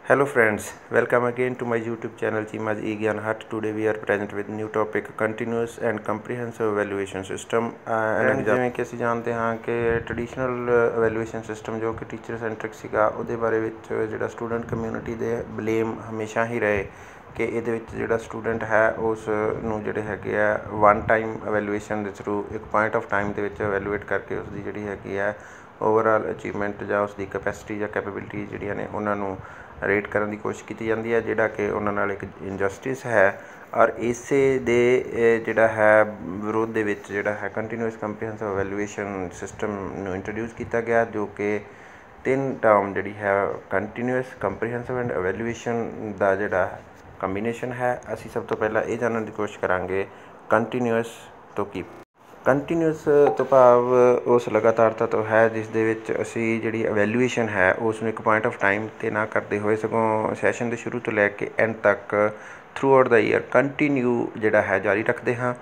Hello friends, welcome again to my YouTube channel Chimaj E-Gyan Hut. Today we are present with new topic continuous and comprehensive evaluation system. ਜਿਵੇਂ ਕਿ ਅਸੀਂ ਜਾਣਦੇ ਹਾਂ ਕਿ traditional evaluation system ਜੋ ਕਿ teacher centric ਸੀਗਾ ਉਹਦੇ ਬਾਰੇ ਵਿੱਚ ਜਿਹੜਾ ਸਟੂਡੈਂਟ ਕਮਿਊਨਿਟੀ ਦੇ ਬਲੇਮ ਹਮੇਸ਼ਾ ਹੀ ਰਹੇ ਕਿ ਇਹਦੇ ਵਿੱਚ ਜਿਹੜਾ ਸਟੂਡੈਂਟ ਹੈ ਉਸ ਨੂੰ ਜਿਹੜੇ ਹੈਗੇ ਆ ਵਨ ਟਾਈਮ evaluation ਦੇ ਥਰੂ ਇੱਕ ਪੁਆਇੰਟ ਆਫ ਟਾਈਮ ਦੇ ਵਿੱਚ evaluate ਕਰਕੇ ਉਸ ਦੀ ਜਿਹੜੀ ਹੈਗੀ ਆ ਓਵਰਆਲ ਅਚੀਵਮੈਂਟ ਜਾਂ ਉਸ ਦੀ ਕੈਪੈਸਿਟੀ ਜਾਂ ਕੈਪੇਬਿਲਿਟੀ ਜਿਹੜੀਆਂ ਨੇ ਉਹਨਾਂ ਨੂੰ ਰੇਟ ਕਰਨ ਦੀ ਕੋਸ਼ਿਸ਼ ਕੀਤੀ ਜਾਂਦੀ ਹੈ ਜਿਹੜਾ ਕਿ ਉਹਨਾਂ ਨਾਲ ਇੱਕ ਇਨਜਸਟਿਸ ਹੈ ਔਰ ਇਸੇ ਦੇ ਜਿਹੜਾ ਹੈ ਵਿਰੋਧ ਦੇ ਵਿੱਚ ਜਿਹੜਾ ਹੈ ਕੰਟੀਨਿਊਸ ਕੰਪਰੀਹੈਂਸਿਵ evaluation ਸਿਸਟਮ ਨੂੰ ਇੰਟਰੋਡਿਊਸ ਕੀਤਾ ਗਿਆ ਜੋ ਕਿ 3 ਟਰਮ ਜਿਹੜੀ ਹੈ ਕੰਟੀਨਿਊਸ ਕੰਪਰੀਹੈਂਸਿਵ ਐਂਡ evaluation ਦਾ ਜਿਹੜਾ ਕੰਬੀਨੇਸ਼ਨ ਹੈ। ਅਸੀਂ ਸਭ ਤੋਂ ਪਹਿਲਾਂ ਇਹ ਜਾਣਨ ਦੀ ਕੋਸ਼ਿਸ਼ ਕਰਾਂਗੇ ਕੰਟੀਨਿਊਸ ਤੋਂ ਕੀ ਕੰਟੀਨਿਊਸ ਤੋਂ ਭਾਵ ਉਸ ਲਗਾਤਾਰਤਾ ਤੋਂ ਹੈ ਜਿਸ ਦੇ ਵਿੱਚ ਅਸੀਂ ਜਿਹੜੀ evaluation ਹੈ ਉਸ ਨੂੰ ਇੱਕ ਪੁਆਇੰਟ ਆਫ ਟਾਈਮ 'ਤੇ ਨਾ ਕਰਦੇ ਹੋਏ ਸਗੋਂ ਸੈਸ਼ਨ ਦੇ ਸ਼ੁਰੂ ਤੋਂ ਲੈ ਕੇ ਐਂਡ ਤੱਕ ਥਰੂ ਆਊਟ ਦਾ ਈਅਰ ਕੰਟੀਨਿਊ ਜਿਹੜਾ ਹੈ ਜਾਰੀ ਰੱਖਦੇ ਹਾਂ।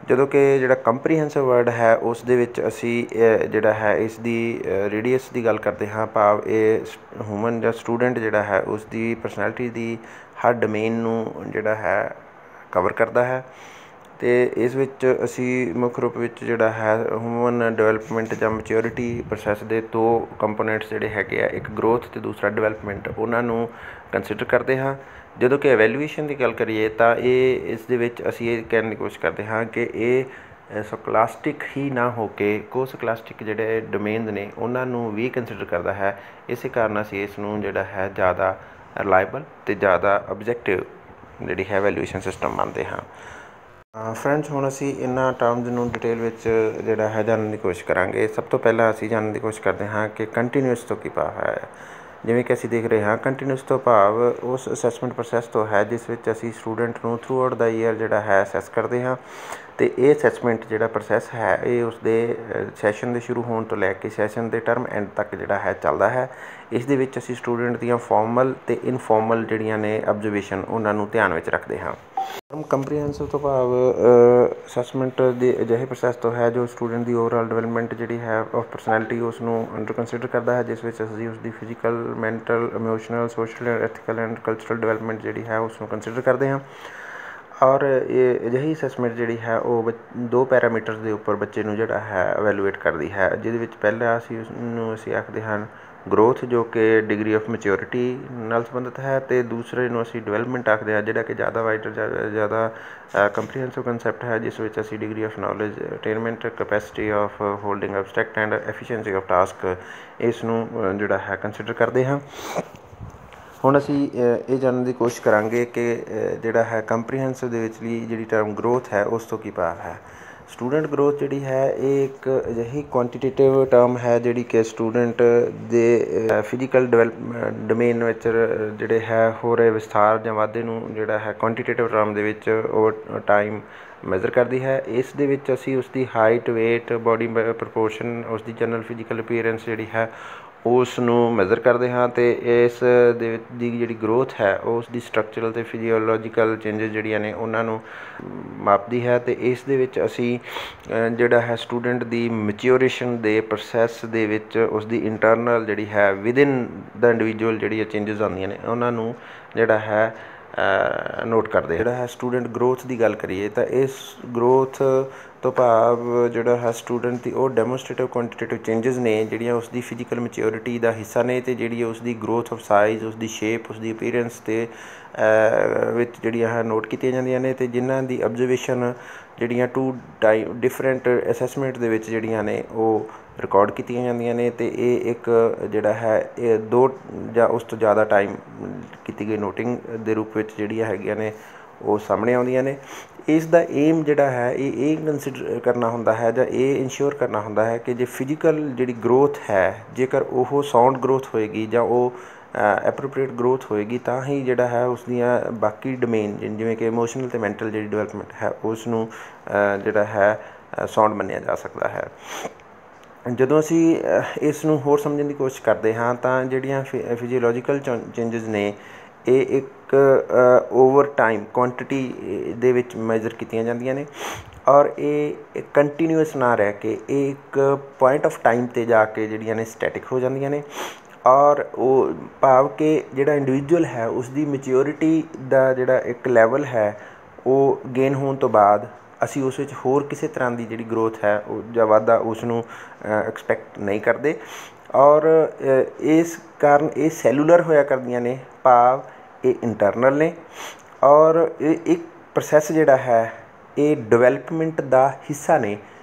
ਜਦੋਂ ਕਿ ਜਿਹੜਾ ਕੰਪਰੀਹੈਂਸਿਵ ਵਰਡ ਹੈ ਉਸ ਦੇ ਵਿੱਚ ਅਸੀਂ ਜਿਹੜਾ ਹੈ ਇਸ ਦੀ ਰੇਡੀਅਸ ਦੀ ਗੱਲ ਕਰਦੇ ਹਾਂ, ਭਾਵ ਇਹ ਹਿਊਮਨ ਜਾਂ ਸਟੂਡੈਂਟ ਜਿਹੜਾ ਹੈ ਉਸ ਦੀ ਪਰਸਨੈਲਿਟੀ ਦੀ ਹਰ ਡੋਮੇਨ ਨੂੰ ਜਿਹੜਾ ਹੈ ਕਵਰ ਕਰਦਾ ਹੈ ਅਤੇ ਇਸ ਵਿੱਚ ਅਸੀਂ ਮੁੱਖ ਰੂਪ ਵਿੱਚ ਜਿਹੜਾ ਹੈ ਹਿਊਮਨ ਡਿਵੈਲਪਮੈਂਟ ਜਾਂ ਮੈਚਿਓਰਿਟੀ ਪ੍ਰੋਸੈਸ ਦੇ 2 ਕੰਪੋਨੈਂਟਸ ਜਿਹੜੇ ਹੈਗੇ ਆ, ਇੱਕ ਗਰੋਥ ਅਤੇ ਦੂਸਰਾ ਡਿਵੈਲਪਮੈਂਟ, ਉਹਨਾਂ ਨੂੰ ਕੰਸੀਡਰ ਕਰਦੇ ਹਾਂ। ਜਦੋਂ ਕਿ evaluation ਦੀ ਗੱਲ ਕਰੀਏ ਤਾਂ ਇਸ ਦੇ ਵਿੱਚ ਅਸੀਂ ਇਹ ਕਹਿਣ ਦੀ ਕੋਸ਼ਿਸ਼ ਕਰਦੇ ਹਾਂ ਕਿ ਇਹ ਸਕੋਲਾਸਟਿਕ ਹੀ ਨਾ ਹੋ ਕੇ ਕੋ-ਸਕੋਲਾਸਟਿਕ ਜਿਹੜੇ ਡੋਮੇਨਸ ਨੇ ਉਹਨਾਂ ਨੂੰ ਵੀ ਕੰਸੀਡਰ ਕਰਦਾ ਹੈ। ਇਸੇ ਕਾਰਨ ਅਸੀਂ ਇਸ ਨੂੰ ਜਿਹੜਾ ਹੈ ਜ਼ਿਆਦਾ ਰਿਲਾਇਬਲ ਅਤੇ ਜ਼ਿਆਦਾ ਆਬਜੈਕਟਿਵ ਜਿਹੜੀ ਹੈ evaluation ਸਿਸਟਮ ਮੰਨਦੇ ਹਾਂ। ਫਰੈਂਡਸ, ਹੁਣ ਅਸੀਂ ਇਹਨਾਂ ਟਰਮਸ ਨੂੰ ਡਿਟੇਲ ਵਿੱਚ ਜਿਹੜਾ ਹੈ ਜਾਣਨ ਦੀ ਕੋਸ਼ਿਸ਼ ਕਰਾਂਗੇ। ਸਭ ਤੋਂ ਪਹਿਲਾਂ ਅਸੀਂ ਜਾਣਨ ਦੀ ਕੋਸ਼ਿਸ਼ ਕਰਦੇ ਹਾਂ ਕਿ ਕੰਟੀਨਿਊਸ ਤੋਂ ਕੀ ਭਾਵ ਹੈ। ਜਿਵੇਂ ਕਿ ਅਸੀਂ ਦੇਖ ਰਹੇ ਹਾਂ ਕੰਟੀਨਿਊਸ ਤੋਂ ਭਾਵ ਉਸ ਅਸੈਸਮੈਂਟ ਪ੍ਰੋਸੈਸ ਤੋਂ ਹੈ ਜਿਸ ਵਿੱਚ ਅਸੀਂ ਸਟੂਡੈਂਟ ਨੂੰ ਥਰੂ ਆਊਟ ਦਾ ਈਅਰ ਜਿਹੜਾ ਹੈ ਅਸੈਸ ਕਰਦੇ ਹਾਂ ਅਤੇ ਇਹ ਅਸੈਸਮੈਂਟ ਜਿਹੜਾ ਪ੍ਰੋਸੈਸ ਹੈ ਇਹ ਉਸਦੇ ਸੈਸ਼ਨ ਦੇ ਸ਼ੁਰੂ ਹੋਣ ਤੋਂ ਲੈ ਕੇ ਸੈਸ਼ਨ ਦੇ ਟਰਮ ਐਂਡ ਤੱਕ ਜਿਹੜਾ ਹੈ ਚੱਲਦਾ ਹੈ। ਇਸ ਦੇ ਵਿੱਚ ਅਸੀਂ ਸਟੂਡੈਂਟ ਦੀਆਂ ਫਾਰਮਲ ਅਤੇ ਇਨਫੋਰਮਲ ਜਿਹੜੀਆਂ ਨੇ ਆਬਜ਼ਰਵੇਸ਼ਨ ਉਹਨਾਂ ਨੂੰ ਧਿਆਨ ਵਿੱਚ ਰੱਖਦੇ ਹਾਂ। ਕੰਪਰੀਹੈਂਸਿਵ ਤੋਂ ਭਾਵ ਅਸੈਸਮੈਂਟ ਦੇ ਅਜਿਹੇ ਪ੍ਰੋਸੈਸ ਤੋਂ ਹੈ ਜੋ ਸਟੂਡੈਂਟ ਦੀ ਓਵਰਆਲ ਡਿਵੈਲਪਮੈਂਟ ਜਿਹੜੀ ਹੈ ਆਫ ਪਰਸਨੈਲਿਟੀ ਉਸ ਨੂੰ ਅੰਡਰ ਕੰਸੀਡਰ ਕਰਦਾ ਹੈ, ਜਿਸ ਵਿੱਚ ਅਸੀਂ ਉਸਦੀ physical, mental, emotional, social, ethical and cultural development ਜਿਹੜੀ ਹੈ ਉਸ ਨੂੰ ਕੰਸੀਡਰ ਕਰਦੇ ਹਾਂ। ਔਰ ਇਹ ਅਜਿਹੀ ਅਸੈਸਮੈਂਟ ਜਿਹੜੀ ਹੈ ਉਹ 2 ਪੈਰਾਮੀਟਰਸ ਦੇ ਉੱਪਰ ਬੱਚੇ ਨੂੰ ਜਿਹੜਾ ਹੈ evaluate ਕਰਦੀ ਹੈ, ਜਿਹਦੇ ਵਿੱਚ ਪਹਿਲਾ ਅਸੀਂ ਆਖਦੇ ਹਨ ਗਰੋਥ ਜੋ ਕਿ ਡਿਗਰੀ ਆਫ ਮੈਚਿਓਰਿਟੀ ਨਾਲ ਸੰਬੰਧਿਤ ਹੈ ਅਤੇ ਦੂਸਰੇ ਨੂੰ ਅਸੀਂ ਡਿਵੈਲਪਮੈਂਟ ਆਖਦੇ ਹਾਂ ਜਿਹੜਾ ਕਿ ਜ਼ਿਆਦਾ ਵਾਈਡਰ ਜ਼ਿਆਦਾ ਕੰਪਰੀਹੈਂਸਿਵ ਕੰਸੈਪਟ ਹੈ, ਜਿਸ ਵਿੱਚ ਅਸੀਂ degree of knowledge attainment, capacity of holding abstract and efficiency of task ਇਸ ਨੂੰ ਜਿਹੜਾ ਹੈ ਕੰਸੀਡਰ ਕਰਦੇ ਹਾਂ। ਹੁਣ ਅਸੀਂ ਇਹ ਜਾਣਨ ਦੀ ਕੋਸ਼ਿਸ਼ ਕਰਾਂਗੇ ਕਿ ਜਿਹੜਾ ਹੈ ਕੰਪਰੀਹੈਂਸਿਵ ਦੇ ਵਿਚਲੀ ਜਿਹੜੀ ਟਰਮ ਗਰੋਥ ਹੈ ਉਸ ਤੋਂ ਕੀ ਭਾਵ ਹੈ। ਸਟੂਡੈਂਟ ਗਰੋਥ ਜਿਹੜੀ ਹੈ ਇਹ ਇੱਕ ਅਜਿਹੀ ਕੁਆਂਟੀਟੇਟਿਵ ਟਰਮ ਹੈ ਜਿਹੜੀ ਕਿ ਸਟੂਡੈਂਟ ਦੇ ਫਿਜ਼ੀਕਲ ਡੋਮੇਨ ਵਿੱਚ ਜਿਹੜੇ ਹੈ ਹੋ ਰਹੇ ਵਿਸਥਾਰ ਜਾਂ ਵਾਧੇ ਨੂੰ ਜਿਹੜਾ ਹੈ ਕੁਆਂਟੀਟੇਟਿਵ ਟਰਮ ਦੇ ਵਿੱਚ ਓਵਰ ਟਾਈਮ ਮੈਜ਼ਰ ਕਰਦੀ ਹੈ। ਇਸ ਦੇ ਵਿੱਚ ਅਸੀਂ ਉਸਦੀ ਹਾਈਟ, ਵੇਟ, ਬੋਡੀ ਪ੍ਰਪੋਰਸ਼ਨ, ਉਸਦੀ ਜਨਰਲ ਫਿਜ਼ੀਕਲ ਅਪੀਅਰੈਂਸ ਜਿਹੜੀ ਹੈ ਉਸ ਨੂੰ ਮੈਜ਼ਰ ਕਰਦੇ ਹਾਂ ਅਤੇ ਇਸ ਦੇ ਵਿੱਚ ਦੀ ਜਿਹੜੀ ਗਰੋਥ ਹੈ ਉਹ ਉਸਦੀ ਸਟਰਕਚਰਲ ਅਤੇ ਫਿਜ਼ੀਓਲੋਜੀਕਲ ਚੇਂਜਿਸ ਜਿਹੜੀਆਂ ਨੇ ਉਹਨਾਂ ਨੂੰ ਮਾਪਦੀ ਹੈ ਅਤੇ ਇਸ ਦੇ ਵਿੱਚ ਅਸੀਂ ਜਿਹੜਾ ਹੈ ਸਟੂਡੈਂਟ ਦੀ ਮੈਚਿਓਰੇਸ਼ਨ ਦੇ ਪ੍ਰੋਸੈਸ ਦੇ ਵਿੱਚ ਉਸਦੀ ਇੰਟਰਨਲ ਜਿਹੜੀ ਹੈ ਵਿਦਿਨ ਦਾ ਇੰਡੀਵਿਜੂਅਲ ਜਿਹੜੀਆਂ ਚੇਂਜਿਸ ਆਉਂਦੀਆਂ ਨੇ ਉਹਨਾਂ ਨੂੰ ਜਿਹੜਾ ਹੈ ਨੋਟ ਕਰਦੇ। ਜਿਹੜਾ ਹੈ ਸਟੂਡੈਂਟ ਗਰੋਥ ਦੀ ਗੱਲ ਕਰੀਏ ਤਾਂ ਇਸ ਗਰੋਥ ਤੋਂ ਭਾਵ ਜਿਹੜਾ ਹੈ ਸਟੂਡੈਂਟ ਦੀ ਉਹ ਡੈਮੋਸਟ੍ਰੇਟਿਵ ਕੁਆਂਟੀਟੇਟਿਵ ਚੇਂਜਿਸ ਨੇ ਜਿਹੜੀਆਂ ਉਸਦੀ ਫਿਜ਼ੀਕਲ ਮੈਚਿਓਰਿਟੀ ਦਾ ਹਿੱਸਾ ਨੇ ਅਤੇ ਜਿਹੜੀ ਉਸਦੀ ਗਰੋਥ ਆਫ ਸਾਈਜ਼, ਉਸਦੀ ਸ਼ੇਪ, ਉਸਦੀ ਅਪੀਅਰੈਂਸ ਅਤੇ ਵਿੱਚ ਜਿਹੜੀਆਂ ਹੈ ਨੋਟ ਕੀਤੀਆਂ ਜਾਂਦੀਆਂ ਨੇ ਅਤੇ ਜਿਨ੍ਹਾਂ ਦੀ ਆਬਜ਼ਰਵੇਸ਼ਨ ਜਿਹੜੀਆਂ 2 ਡਿਫਰੈਂਟ ਅਸੈਸਮੈਂਟ ਦੇ ਵਿੱਚ ਜਿਹੜੀਆਂ ਨੇ ਉਹ ਰਿਕਾਰਡ ਕੀਤੀਆਂ ਜਾਂਦੀਆਂ ਨੇ ਅਤੇ ਇਹ ਇੱਕ ਜਿਹੜਾ ਹੈ ਇਹ 2 ਜਾਂ ਉਸ ਤੋਂ ਜ਼ਿਆਦਾ ਟਾਈਮ ਕੀਤੀ ਗਈ ਨੋਟਿੰਗ ਦੇ ਰੂਪ ਵਿੱਚ ਜਿਹੜੀਆਂ ਹੈਗੀਆਂ ਨੇ ਉਹ ਸਾਹਮਣੇ ਆਉਂਦੀਆਂ ਨੇ। ਇਸ ਦਾ ਏਮ ਜਿਹੜਾ ਹੈ ਇਹ ਕੰਸੀਡਰ ਕਰਨਾ ਹੁੰਦਾ ਹੈ ਜਾਂ ਇਹ ਇਨਸ਼ੋਰ ਕਰਨਾ ਹੁੰਦਾ ਹੈ ਕਿ ਜੇ ਫਿਜ਼ੀਕਲ ਜਿਹੜੀ ਗਰੋਥ ਹੈ ਜੇਕਰ ਉਹ ਸਾਊਂਡ ਗਰੋਥ ਹੋਏਗੀ ਜਾਂ ਉਹ ਐਪਰੋਪ੍ਰੀਏਟ ਗਰੋਥ ਹੋਏਗੀ ਤਾਂ ਹੀ ਜਿਹੜਾ ਹੈ ਉਸਦੀਆਂ ਬਾਕੀ ਡੋਮੇਨ ਜਿਵੇਂ ਕਿ ਇਮੋਸ਼ਨਲ ਅਤੇ ਮੈਂਟਲ ਜਿਹੜੀ ਡਿਵੈਲਪਮੈਂਟ ਹੈ ਉਸ ਨੂੰ ਜਿਹੜਾ ਹੈ ਸਾਊਂਡ ਮੰਨਿਆ ਜਾ ਸਕਦਾ ਹੈ। ਜਦੋਂ ਅਸੀਂ ਇਸ ਨੂੰ ਹੋਰ ਸਮਝਣ ਦੀ ਕੋਸ਼ਿਸ਼ ਕਰਦੇ ਹਾਂ ਤਾਂ ਜਿਹੜੀਆਂ ਫਿਜ਼ੀਓਲੋਜੀਕਲ ਚੇਂਜਿਸ ਨੇ ਇਹ ਇੱਕ ਓਵਰ ਟਾਈਮ ਕੁਆਂਟਿਟੀ ਦੇ ਵਿੱਚ ਮੈਜ਼ਰ ਕੀਤੀਆਂ ਜਾਂਦੀਆਂ ਨੇ ਔਰ ਇਹ ਕੰਟੀਨਿਊਸ ਨਾ ਰਹਿ ਕੇ ਇਹ ਇੱਕ ਪੁਆਇੰਟ ਆਫ ਟਾਈਮ 'ਤੇ ਜਾ ਕੇ ਜਿਹੜੀਆਂ ਨੇ ਸਟੈਟਿਕ ਹੋ ਜਾਂਦੀਆਂ ਨੇ ਔਰ ਉਹ ਭਾਵ ਕਿ ਜਿਹੜਾ ਇੰਡੀਵਿਜੂਅਲ ਹੈ ਉਸਦੀ ਮੈਚਿਓਰਿਟੀ ਦਾ ਜਿਹੜਾ ਇੱਕ ਲੈਵਲ ਹੈ ਉਹ ਗੇਨ ਹੋਣ ਤੋਂ ਬਾਅਦ ਅਸੀਂ ਉਸ ਵਿੱਚ ਹੋਰ ਕਿਸੇ ਤਰ੍ਹਾਂ ਦੀ ਜਿਹੜੀ ਗਰੋਥ ਹੈ ਉਹ ਜਾਂ ਵਾਧਾ ਉਸ ਨੂੰ ਐਕਸਪੈਕਟ ਨਹੀਂ ਕਰਦੇ। ਔਰ ਇਸ ਕਾਰਨ ਇਹ ਸੈਲੂਲਰ ਹੋਇਆ ਕਰਦੀਆਂ ਨੇ, ਭਾਵ ਇਹ ਇੰਟਰਨਲ ਨੇ। ਔਰ ਇਹ ਇੱਕ ਪ੍ਰੋਸੈਸ ਜਿਹੜਾ ਹੈ ਇਹ ਡਿਵੈਲਪਮੈਂਟ ਦਾ ਹਿੱਸਾ ਨੇ,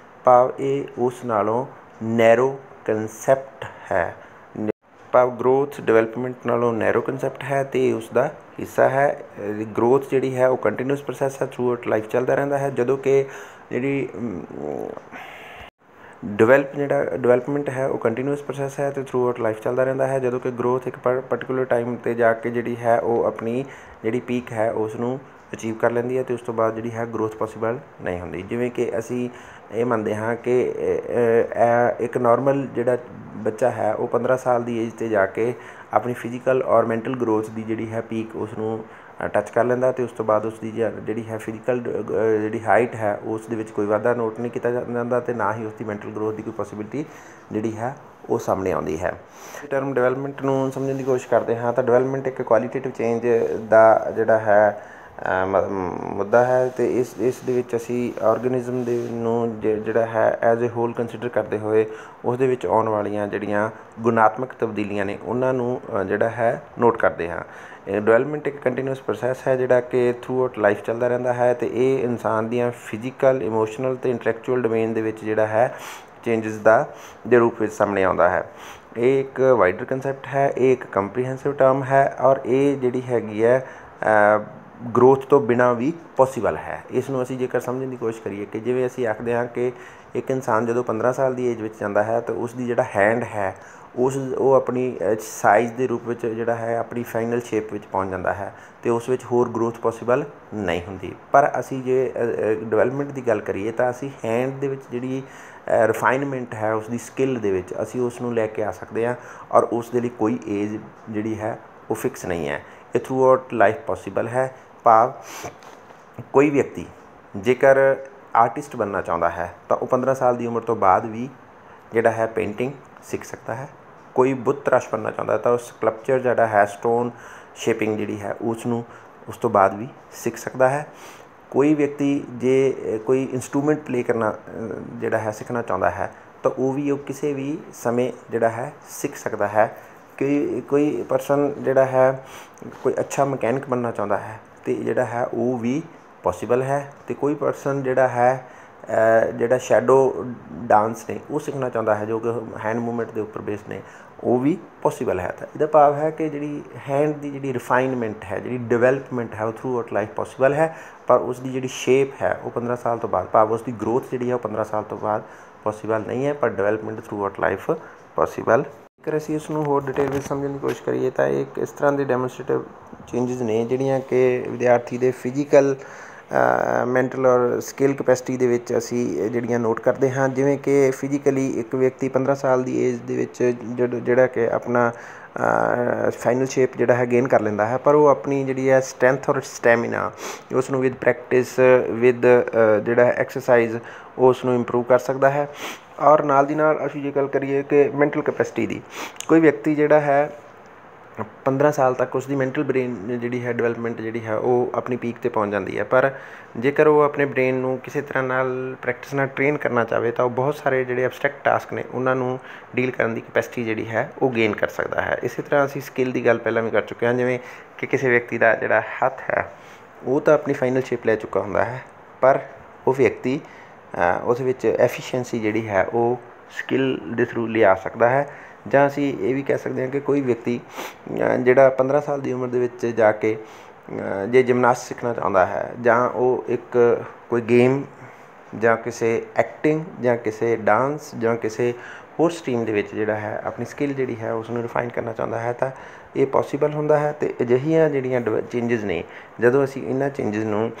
ਭਾਵ ਇਹ ਉਸ ਨਾਲੋਂ ਨੈਰੋ ਕੰਸੈਪਟ ਹੈ, ਭਾਵ ਗਰੋਥ ਡਿਵੈਲਪਮੈਂਟ ਨਾਲੋਂ ਨੈਰੋ ਕੰਸੈਪਟ ਹੈ ਅਤੇ ਉਸ ਦਾ ਹਿੱਸਾ ਹੈ। ਗਰੋਥ ਜਿਹੜੀ ਹੈ ਉਹ ਕੰਟੀਨਿਊਸ ਪ੍ਰੋਸੈਸ ਹੈ, ਥਰੂ ਆਊਟ ਲਾਈਫ ਚੱਲਦਾ ਰਹਿੰਦਾ ਹੈ, ਜਦੋਂ ਕਿ ਜਿਹੜੀ ਡਿਵੈਲਪਮੈਂਟ ਹੈ ਉਹ ਕੰਟੀਨਿਊਸ ਪ੍ਰੋਸੈਸ ਹੈ ਅਤੇ ਥਰੂ ਆਊਟ ਲਾਈਫ ਚੱਲਦਾ ਰਹਿੰਦਾ ਹੈ, ਜਦੋਂ ਕਿ ਗਰੋਥ ਇੱਕ ਪਰਟੀਕੂਲਰ ਟਾਈਮ 'ਤੇ ਜਾ ਕੇ ਜਿਹੜੀ ਹੈ ਉਹ ਆਪਣੀ ਜਿਹੜੀ ਪੀਕ ਹੈ ਉਸ ਨੂੰ ਅਚੀਵ ਕਰ ਲੈਂਦੀ ਹੈ ਅਤੇ ਉਸ ਤੋਂ ਬਾਅਦ ਜਿਹੜੀ ਹੈ ਗਰੋਥ ਪੋਸੀਬਲ ਨਹੀਂ ਹੁੰਦੀ। ਜਿਵੇਂ ਕਿ ਅਸੀਂ ਇਹ ਮੰਨਦੇ ਹਾਂ ਕਿ ਇੱਕ ਨੋਰਮਲ ਜਿਹੜਾ ਬੱਚਾ ਹੈ ਉਹ 15 ਸਾਲ ਦੀ ਏਜ 'ਤੇ ਜਾ ਕੇ ਆਪਣੀ ਫਿਜ਼ੀਕਲ ਔਰ ਮੈਂਟਲ ਗਰੋਥ ਦੀ ਜਿਹੜੀ ਹੈ ਪੀਕ ਉਸ ਨੂੰ ਟੱਚ ਕਰ ਲੈਂਦਾ ਅਤੇ ਉਸ ਤੋਂ ਬਾਅਦ ਉਸ ਦੀ ਜਿਹੜੀ ਹੈ ਫਿਜ਼ੀਕਲ ਜਿਹੜੀ ਹਾਈਟ ਹੈ ਉਸ ਦੇ ਵਿੱਚ ਕੋਈ ਵਾਧਾ ਨੋਟ ਨਹੀਂ ਕੀਤਾ ਜਾਂਦਾ ਅਤੇ ਨਾ ਹੀ ਉਸ ਦੀ ਮੈਂਟਲ ਗਰੋਥ ਦੀ ਕੋਈ ਪੋਸੀਬਿਲਿਟੀ ਜਿਹੜੀ ਹੈ ਉਹ ਸਾਹਮਣੇ ਆਉਂਦੀ ਹੈ। ਟਰਮ ਡਿਵੈਲਪਮੈਂਟ ਨੂੰ ਸਮਝਣ ਦੀ ਕੋਸ਼ਿਸ਼ ਕਰਦੇ ਹਾਂ ਤਾਂ ਡਿਵੈਲਪਮੈਂਟ ਇੱਕ ਕੁਆਲੀਟੇਟਿਵ ਚੇਂਜ ਦਾ ਜਿਹੜਾ ਹੈ ਮੁੱਦਾ ਹੈ ਅਤੇ ਇਸ ਦੇ ਵਿੱਚ ਅਸੀਂ ਔਰਗੈਨਿਜ਼ਮ ਦੇ ਨੂੰ ਜਿਹੜਾ ਹੈ ਐਜ਼ ਏ ਹੋਲ ਕੰਸੀਡਰ ਕਰਦੇ ਹੋਏ ਉਸ ਦੇ ਵਿੱਚ ਆਉਣ ਵਾਲੀਆਂ ਜਿਹੜੀਆਂ ਗੁਣਾਤਮਕ ਤਬਦੀਲੀਆਂ ਨੇ ਉਹਨਾਂ ਨੂੰ ਜਿਹੜਾ ਹੈ ਨੋਟ ਕਰਦੇ ਹਾਂ। ਡਿਵੈਲਪਮੈਂਟ ਇੱਕ ਕੰਟੀਨਿਊਸ ਪ੍ਰੋਸੈਸ ਹੈ ਜਿਹੜਾ ਕਿ ਥਰੂ ਆਊਟ ਲਾਈਫ ਚੱਲਦਾ ਰਹਿੰਦਾ ਹੈ ਅਤੇ ਇਹ ਇਨਸਾਨ ਦੀਆਂ ਫਿਜ਼ੀਕਲ, ਇਮੋਸ਼ਨਲ ਅਤੇ ਇੰਟਲੈਕਚੁਅਲ ਡੋਮੇਨ ਦੇ ਵਿੱਚ ਜਿਹੜਾ ਹੈ ਚੇਂਜਸ ਦੇ ਰੂਪ ਵਿੱਚ ਸਾਹਮਣੇ ਆਉਂਦਾ ਹੈ। ਇਹ ਇੱਕ ਵਾਈਡਰ ਕੰਸੈਪਟ ਹੈ, ਇਹ ਇੱਕ ਕੰਪਰੀਹੈਂਸਿਵ ਟਰਮ ਹੈ ਔਰ ਇਹ ਜਿਹੜੀ ਹੈਗੀ ਹੈ ਗਰੋਥ ਤੋਂ ਬਿਨਾਂ ਵੀ ਪੋਸੀਬਲ ਹੈ। ਇਸ ਨੂੰ ਅਸੀਂ ਜੇਕਰ ਸਮਝਣ ਦੀ ਕੋਸ਼ਿਸ਼ ਕਰੀਏ ਕਿ ਜਿਵੇਂ ਅਸੀਂ ਆਖਦੇ ਹਾਂ ਕਿ ਇੱਕ ਇਨਸਾਨ ਜਦੋਂ 15 ਸਾਲ ਦੀ ਏਜ ਵਿੱਚ ਜਾਂਦਾ ਹੈ ਤਾਂ ਉਸ ਦੀ ਜਿਹੜਾ ਹੈਂਡ ਹੈ ਉਹ ਆਪਣੀ ਸਾਈਜ਼ ਦੇ ਰੂਪ ਵਿੱਚ ਜਿਹੜਾ ਹੈ ਆਪਣੀ ਫਾਈਨਲ ਸ਼ੇਪ ਵਿੱਚ ਪਹੁੰਚ ਜਾਂਦਾ ਹੈ ਅਤੇ ਉਸ ਵਿੱਚ ਹੋਰ ਗਰੋਥ ਪੋਸੀਬਲ ਨਹੀਂ ਹੁੰਦੀ। ਪਰ ਅਸੀਂ ਜੇ ਡਿਵੈਲਪਮੈਂਟ ਦੀ ਗੱਲ ਕਰੀਏ ਤਾਂ ਅਸੀਂ ਹੈਂਡ ਦੇ ਵਿੱਚ ਜਿਹੜੀ ਰਿਫਾਈਨਮੈਂਟ ਹੈ ਉਸ ਦੀ ਸਕਿੱਲ ਦੇ ਵਿੱਚ ਅਸੀਂ ਉਸ ਨੂੰ ਲੈ ਕੇ ਆ ਸਕਦੇ ਹਾਂ ਔਰ ਉਸ ਦੇ ਲਈ ਕੋਈ ਏਜ ਜਿਹੜੀ ਹੈ ਉਹ ਫਿਕਸ ਨਹੀਂ ਹੈ। ਇਹ ਥਰੂ ਆਊਟ ਲਾਈਫ ਪੋਸੀਬਲ ਹੈ, ਭਾਵ ਕੋਈ ਵਿਅਕਤੀ ਜੇਕਰ ਆਰਟਿਸਟ ਬਣਨਾ ਚਾਹੁੰਦਾ ਹੈ ਤਾਂ ਉਹ 15 ਸਾਲ ਦੀ ਉਮਰ ਤੋਂ ਬਾਅਦ ਵੀ ਜਿਹੜਾ ਹੈ ਪੇਂਟਿੰਗ ਸਿੱਖ ਸਕਦਾ ਹੈ। ਕੋਈ ਬੁੱਤ ਤਰਾਸ਼ ਬਣਨਾ ਚਾਹੁੰਦਾ ਤਾਂ ਉਹ ਸਕਲਪਚਰ ਜਿਹੜਾ ਹੈ, ਸਟੋਨ ਸ਼ੇਪਿੰਗ ਜਿਹੜੀ ਹੈ ਉਸ ਤੋਂ ਬਾਅਦ ਵੀ ਸਿੱਖ ਸਕਦਾ ਹੈ। ਕੋਈ ਵਿਅਕਤੀ ਜੇ ਕੋਈ ਇੰਸਟਰੂਮੈਂਟ ਪਲੇ ਕਰਨਾ ਜਿਹੜਾ ਹੈ ਸਿੱਖਣਾ ਚਾਹੁੰਦਾ ਹੈ ਤਾਂ ਉਹ ਵੀ ਉਹ ਕਿਸੇ ਵੀ ਸਮੇਂ ਜਿਹੜਾ ਹੈ ਸਿੱਖ ਸਕਦਾ ਹੈ। ਕੋਈ ਪਰਸਨ ਜਿਹੜਾ ਹੈ ਕੋਈ ਅੱਛਾ ਮਕੈਨਿਕ ਬਣਨਾ ਚਾਹੁੰਦਾ ਹੈ ਅਤੇ ਜਿਹੜਾ ਹੈ ਉਹ ਵੀ ਪੋਸੀਬਲ ਹੈ। ਅਤੇ ਕੋਈ ਪਰਸਨ ਜਿਹੜਾ ਹੈ ਜਿਹੜਾ ਸ਼ੈਡੋ ਡਾਂਸ ਨੇ ਉਹ ਸਿੱਖਣਾ ਚਾਹੁੰਦਾ ਹੈ ਜੋ ਕਿ ਹੈਂਡ ਮੂਵਮੈਂਟ ਦੇ ਉੱਪਰ ਬੇਸਡ ਨੇ, ਉਹ ਵੀ ਪੋਸੀਬਲ ਹੈ। ਤਾਂ ਇਹਦਾ ਭਾਵ ਹੈ ਕਿ ਜਿਹੜੀ ਹੈਂਡ ਦੀ ਜਿਹੜੀ ਰਿਫਾਈਨਮੈਂਟ ਹੈ, ਜਿਹੜੀ ਡਿਵੈਲਪਮੈਂਟ ਹੈ ਉਹ ਥਰੂ ਆਊਟ ਲਾਈਫ ਪੋਸੀਬਲ ਹੈ, ਪਰ ਉਸ ਦੀ ਜਿਹੜੀ ਸ਼ੇਪ ਹੈ ਉਹ 15 ਸਾਲ ਤੋਂ ਬਾਅਦ, ਭਾਵ ਉਸ ਦੀ ਗਰੋਥ ਜਿਹੜੀ ਹੈ ਉਹ 15 ਸਾਲ ਤੋਂ ਬਾਅਦ ਪੋਸੀਬਲ ਨਹੀਂ ਹੈ, ਪਰ development through out life possible. ਜੇਕਰ ਅਸੀਂ ਇਸ ਨੂੰ ਹੋਰ ਡਿਟੇਲ ਵਿੱਚ ਸਮਝਣ ਦੀ ਕੋਸ਼ਿਸ਼ ਕਰੀਏ ਤਾਂ ਇਹ ਇਸ ਤਰ੍ਹਾਂ ਦੇ ਡੈਮੋਨਸਟ੍ਰੇਟਿਵ ਚੇਂਜਸ ਨੇ ਜਿਹੜੀਆਂ ਕਿ ਵਿਦਿਆਰਥੀ ਦੇ ਫਿਜ਼ੀਕਲ, ਮੈਂਟਲ ਔਰ ਸਕਿੱਲ ਕਪੈਸਿਟੀ ਦੇ ਵਿੱਚ ਅਸੀਂ ਜਿਹੜੀਆਂ ਨੋਟ ਕਰਦੇ ਹਾਂ। ਜਿਵੇਂ ਕਿ ਫਿਜ਼ੀਕਲੀ ਇੱਕ ਵਿਅਕਤੀ 15 ਸਾਲ ਦੀ ਏਜ ਦੇ ਵਿੱਚ ਜਿਹੜਾ ਕਿ ਆਪਣਾ ਫਾਈਨਲ ਸ਼ੇਪ ਜਿਹੜਾ ਹੈ ਗੇਨ ਕਰ ਲੈਂਦਾ ਹੈ, ਪਰ ਉਹ ਆਪਣੀ ਜਿਹੜੀ ਹੈ ਸਟਰੈਂਥ ਔਰ ਸਟੈਮਿਨਾ ਉਸ ਨੂੰ ਵਿਦ ਪ੍ਰੈਕਟਿਸ, ਵਿਦ ਜਿਹੜਾ ਐਕਸਰਸਾਈਜ਼ ਉਸ ਨੂੰ ਇੰਪਰੂਵ ਕਰ ਸਕਦਾ ਹੈ। ਔਰ ਨਾਲ ਦੀ ਨਾਲ ਅਸੀਂ ਜੇ ਗੱਲ ਕਰੀਏ ਕਿ ਮੈਂਟਲ ਕਪੈਸਿਟੀ ਦੀ, ਕੋਈ ਵਿਅਕਤੀ ਜਿਹੜਾ ਹੈ 15 ਸਾਲ ਤੱਕ ਉਸ ਦੀ ਮੈਂਟਲ ਬ੍ਰੇਨ ਜਿਹੜੀ ਹੈ ਡਿਵੈਲਪਮੈਂਟ ਜਿਹੜੀ ਹੈ ਉਹ ਆਪਣੀ ਪੀਕ 'ਤੇ ਪਹੁੰਚ ਜਾਂਦੀ ਹੈ, ਪਰ ਜੇਕਰ ਉਹ ਆਪਣੇ ਬ੍ਰੇਨ ਨੂੰ ਕਿਸੇ ਤਰ੍ਹਾਂ ਨਾਲ ਪ੍ਰੈਕਟਿਸ ਨਾਲ ਟ੍ਰੇਨ ਕਰਨਾ ਚਾਹਵੇ ਤਾਂ ਉਹ ਬਹੁਤ ਸਾਰੇ ਜਿਹੜੇ ਐਬਸਟਰੈਕਟ ਟਾਸਕ ਨੇ ਉਹਨਾਂ ਨੂੰ ਡੀਲ ਕਰਨ ਦੀ ਕਪੈਸਿਟੀ ਜਿਹੜੀ ਹੈ ਉਹ ਗੇਨ ਕਰ ਸਕਦਾ ਹੈ। ਇਸੇ ਤਰ੍ਹਾਂ ਅਸੀਂ ਸਕਿੱਲ ਦੀ ਗੱਲ ਪਹਿਲਾਂ ਵੀ ਕਰ ਚੁੱਕੇ ਹਾਂ, ਜਿਵੇਂ ਕਿ ਕਿਸੇ ਵਿਅਕਤੀ ਦਾ ਜਿਹੜਾ ਹੱਥ ਹੈ ਉਹ ਤਾਂ ਆਪਣੀ ਫਾਈਨਲ ਸ਼ੇਪ ਲੈ ਚੁੱਕਾ ਹੁੰਦਾ ਹੈ, ਪਰ ਉਹ ਵਿਅਕਤੀ ਉਸ ਵਿੱਚ ਐਫੀਸ਼ੀਐਂਸੀ ਜਿਹੜੀ ਹੈ ਉਹ ਸਕਿੱਲ ਦੇ ਥਰੂ ਲਿਆ ਸਕਦਾ ਹੈ। ਜਾਂ ਅਸੀਂ ਇਹ ਵੀ ਕਹਿ ਸਕਦੇ ਹਾਂ ਕਿ ਕੋਈ ਵਿਅਕਤੀ ਜਿਹੜਾ 15 ਸਾਲ ਦੀ ਉਮਰ ਦੇ ਵਿੱਚ ਜਾ ਕੇ ਜੇ ਜਿਮਨਾਸਟ ਸਿੱਖਣਾ ਚਾਹੁੰਦਾ ਹੈ, ਜਾਂ ਉਹ ਇੱਕ ਕੋਈ ਗੇਮ ਜਾਂ ਕਿਸੇ ਐਕਟਿੰਗ ਜਾਂ ਕਿਸੇ ਡਾਂਸ ਜਾਂ ਕਿਸੇ ਹੋਰ ਸਟਰੀਮ ਦੇ ਵਿੱਚ ਜਿਹੜਾ ਹੈ ਆਪਣੀ ਸਕਿੱਲ ਜਿਹੜੀ ਹੈ ਉਸ ਨੂੰ ਰਿਫਾਈਨ ਕਰਨਾ ਚਾਹੁੰਦਾ ਹੈ ਤਾਂ ਇਹ ਪੋਸੀਬਲ ਹੁੰਦਾ ਹੈ। ਅਤੇ ਅਜਿਹੀਆਂ ਜਿਹੜੀਆਂ ਚੇਂਜਸ ਨੇ, ਜਦੋਂ ਅਸੀਂ ਇਹਨਾਂ ਚੇਂਜਸ ਨੂੰ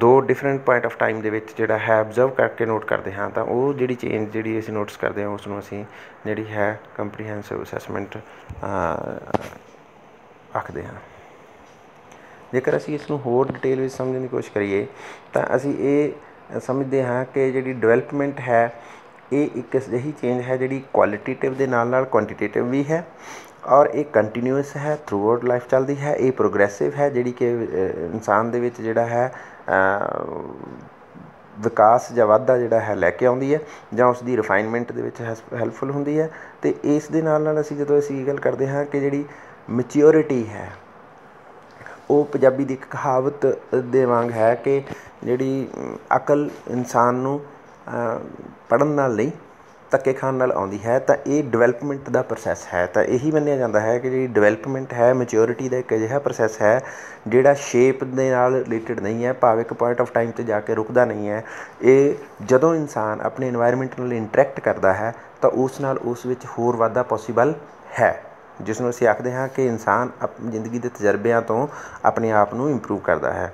ਦੋ ਡਿਫਰੈਂਟ ਪੁਆਇੰਟ ਆਫ ਟਾਈਮ ਦੇ ਵਿੱਚ ਜਿਹੜਾ ਹੈ ਅਬਜ਼ਰਵ ਕਰਕੇ ਨੋਟ ਕਰਦੇ ਹਾਂ ਤਾਂ ਉਹ ਜਿਹੜੀ ਚੇਂਜ ਜਿਹੜੀ ਅਸੀਂ ਨੋਟਿਸ ਕਰਦੇ ਹਾਂ ਉਸ ਨੂੰ ਅਸੀਂ ਜਿਹੜੀ ਹੈ ਕੰਪਰੀਹੈਂਸਿਵ ਅਸੈਸਮੈਂਟ ਆਖਦੇ ਹਾਂ। ਜੇਕਰ ਅਸੀਂ ਇਸ ਨੂੰ ਹੋਰ ਡਿਟੇਲ ਵਿੱਚ ਸਮਝਣ ਦੀ ਕੋਸ਼ਿਸ਼ ਕਰੀਏ ਤਾਂ ਅਸੀਂ ਇਹ ਸਮਝਦੇ ਹਾਂ ਕਿ ਜਿਹੜੀ ਡਿਵੈਲਪਮੈਂਟ ਹੈ ये एक अजिही चेंज है जी क्वालिटेटिव के नाल क्वांटिटेटिव भी है और ये कंटीन्यूअस है, थ्रू आउट लाइफ चलती है। ये प्रोग्रैसिव है जी कि इंसान दे विच जिहड़ा है विकास या वाधा जिहड़ा है लैके आउंदी है जां उसकी रिफाइनमेंट दे विच हैल्पफुल हुंदी है। तो इस दे नाल असीं जदों असीं गल करते हाँ कि जिहड़ी मैच्योरिटी है वो पंजाबी दी एक कहावत दे वांग है कि जिहड़ी अकल इंसान नूं पढ़न नाल नहीं धक्के खाण नाल आउंदी है। तो ये डिवेलपमेंट का प्रोसैस है। तो यही मन्निया जाता है कि जी डिवेलपमेंट है मैच्योरिटी का एक अजिहा प्रोसैस है जिहड़ा शेप दे नाल रिलेटिड नहीं है, भाव एक पॉइंट ऑफ टाइम ते जाके रुकदा नहीं है। ये जदों इंसान अपने एनवायरनमेंट नाल इंटरैक्ट करता है तो उस नाल उस विच होर वाधा पॉसीबल है, जिसनूं असीं आखदे हाँ कि इंसान जिंदगी के तजर्बिਆਂ तो अपने आप ਨੂੰ इंप्रूव करता है।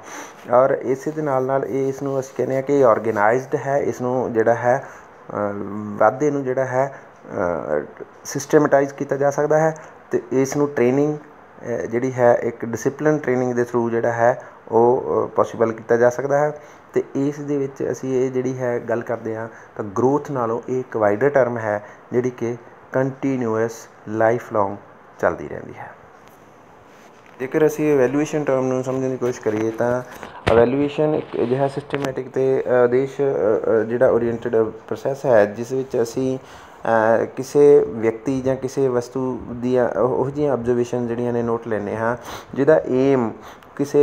और इस दे नाल नाल इसनूं असीं कहने हैं कि ऑर्गेनाइज्ड है, इसनूं जिहड़ा है वाधे नूं जिहड़ा है सिस्टमटाइज किया जा सकता है। तो इसनूं ट्रेनिंग जिहड़ी है एक डिसिपलिन ट्रेनिंग के थ्रू जिहड़ा है वो पॉसीबल किया जा सकता है। तो इस दे विच असीं ये जिहड़ी है गल करदे हां तो ग्रोथ नालों एक वाइडर टर्म है जिहड़ी कि कंटीन्यूअस लाइफ लॉन्ग चलती रहती है। जेकर असीं एवैल्यूएशन टर्म नूं समझण की कोशिश करिए तो एवैल्यूएशन एक अजिहा सिस्टमैटिक ते आदेश जिहड़ा ओरीएंटेड प्रोसैस है जिस विच असीं किसी व्यक्ति या किसी वस्तु दियां ओह जिहियां ऑब्जर्वेशन जिहड़ियां ने नोट लैंदे हाँ जिहदा एम किसी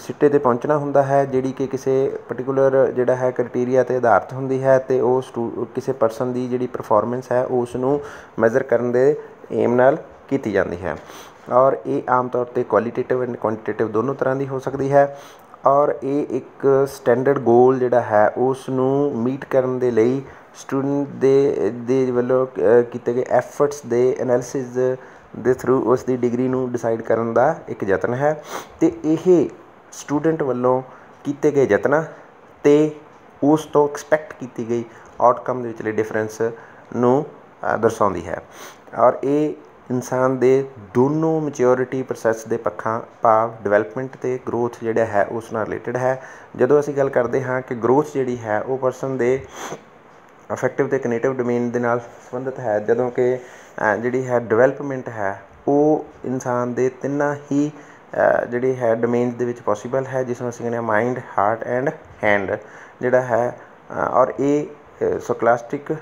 सिट्टे ते पहुँचना हुंदा है जिहड़ी कि किसी पर्टिकुलर जिहड़ा है क्राइटेरिया ते आधारित हुंदी है। तो वो किसी परसन की जिहड़ी परफॉर्मेंस है उसनूं मैजर करन दे एम नाल कीती जाती है। और ये आम तौर पर क्वालिटेटिव एंड क्वांटिटेटिव दोनों तरह की हो सकती है। और ये एक स्टैंडर्ड गोल जिहड़ा है उसनूं मीट करन दे लई स्टूडेंट दे वल्लों कीते गए efforts they analysis they through उसकी डिग्री नूं डिसाइड करन दा एक यतन है। तो ये स्टूडेंट वल्लों कीते गए यतनां ते उस तो एक्सपैक्ट की गई आउटकम दे विचले डिफरेंस नूं दर्शाउंदी है। और ये इंसान दे दोनों मैच्योरिटी प्रोसैस के पक्षां भाव डिवेलपमेंट ते ग्रोथ जिहड़ा है उस नाल रिलेटिड है। जदों असीं गल करते हाँ कि ग्रोथ जिहड़ी है वो परसन दे अफैक्टिव ते कनेटिव डोमेन दे नाल संबंधित है, जदों कि जिहड़ी है डिवेलपमेंट है वो इंसान दे तिन्नां ही जिहड़ी है डोमेन दे विच पॉसीबल है जिसनूं असीं कहने माइंड हार्ट एंड हैंड जिहड़ा है। और ये स्कोलास्टिक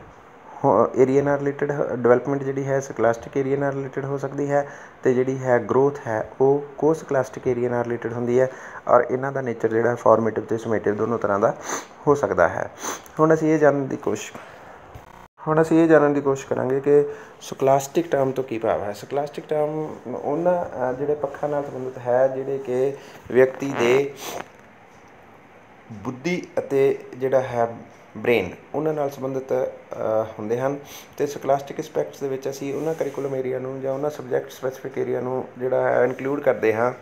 एरिया नाल रिलेटिड डिवेलपमेंट जिहड़ी है स्कोलास्टिक एरिया नाल रिलेटिड हो सकती है। तो जिहड़ी है ग्रोथ है वो को स्कोलास्टिक एरिया नाल रिलेटिड हुंदी है। और इन्हां दा नेचर जिहड़ा फॉर्मेटिव ते समेटिव दोनों तरह का हो सकता है। हुण असीं ये जानने की कोशिश करांगे कि स्कोलास्टिक टर्म तो की भाव है। स्कोलास्टिक टर्म उन्हां जिहड़े पक्षां नाल संबंधित है जिहड़े कि व्यक्ति दे बुद्धि अते जिहड़ा है ब्रेन उन्हां नाल संबंधित हुंदे हन। ते स्कोलास्टिक एस्पैक्ट्स दे विच असीं उन्हां करिकुलम एरिया नूं जां उन्हां सबजैक्ट स्पैसिफिक एरिया नूं जिहड़ा है इनकलूड करदे हां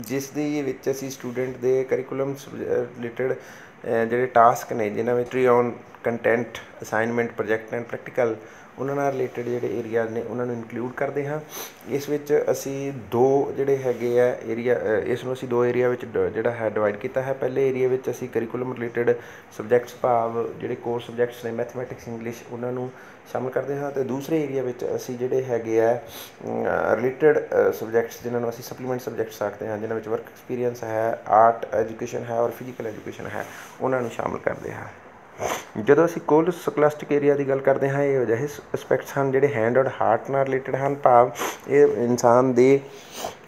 जिस दी विच असीं स्टूडेंट दे करिकुलम रिलेटिड जिहड़े टास्क ने जिन्हां विच on content assignment project and practical उन्हां नाल रिलेटिड जिहड़े एरियाज ने उन्हां नूं इनकलूड करदे हां। इस विच असीं दो जिहड़े हैगे आ एरिया इसनूं असीं दो एरिया विच जिहड़ा है डिवाइड कीता है। पहले एरिया विच असीं करिकुलम रिलेटिड सबजैक्ट्स भाव जिहड़े कोर सबजैक्ट्स ने मैथमैटिक्स इंग्लिश उन्हां नूं शामिल करते हाँ। तो दूसरे एरिया विच असीं जिहड़े हैगे आ रिलेटिड सबजैक्ट्स जिन्हां नूं असीं सप्लीमेंट सबजैक्ट्स आखदे हां जिन्हां विच वर्क एक्सपीरियंस है आर्ट एजुकेशन है और फिजिकल एजुकेशन है उन्हां नूं शामिल करते हैं। जदों असीं कुल स्कोलास्टिक एरिया की गल करते हैं ये अजिहे एस्पैक्ट्स हैं जिहड़े हैंड और हार्ट नाल रिलेटिड हैं, भाव ये इंसान दे